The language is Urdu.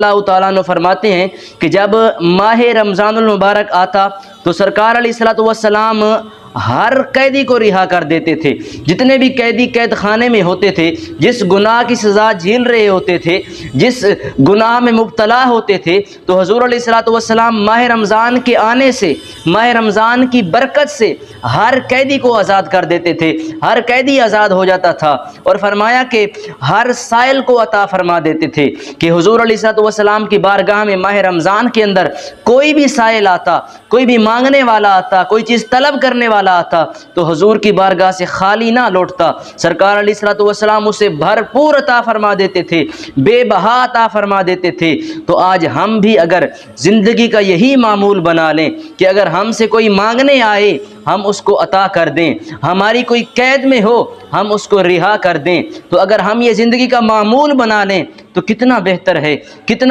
اللہ تعالیٰ عنہ فرماتے ہیں کہ جب ماہ رمضان المبارک آتا تو سرکار علیہ الصلوۃ والسلام ہر قیدی کو رہا کر دیتے تھے۔ جتنے بھی قیدی قید خانے میں ہوتے تھے، جس گناہ کی سزا جھیل رہے ہوتے تھے، جس گناہ میں مبتلا ہوتے تھے، تو حضور علیہ الصلوۃ والسلام ماہ رمضان کے آنے سے، ماہ رمضان کی برکت سے ہر قیدی کو آزاد کر دیتے تھے، ہر قیدی آزاد ہو جاتا تھا۔ اور فرمایا کہ ہر سائل کو عطا فرما دیتے تھے کہ حضور علیہ الصلوۃ والسلام کی بارگاہ میں ماہ رمضان کے اندر کوئی بھی سائل آتا، کوئی بھی مانگنے والا آتا، کوئی چیز طلب کرنے والا آتا تو حضور کی بارگاہ سے خالی نہ لوٹتا، سرکار علیہ الصلوۃ والسلام اسے بھرپور عطا فرما دیتے تھے، بے بہا عطا فرما دیتے تھے۔ تو آج ہم بھی اگر زندگی کا یہی معمول بنا لیں کہ اگر ہم سے کوئی مانگنے آئے ہم اس کو عطا کر دیں، ہماری کوئی قید میں ہو ہم اس کو رہا کر دیں، تو اگر ہم یہ زندگی کا معمول بنا لیں تو کتنا بہتر ہے، کتنا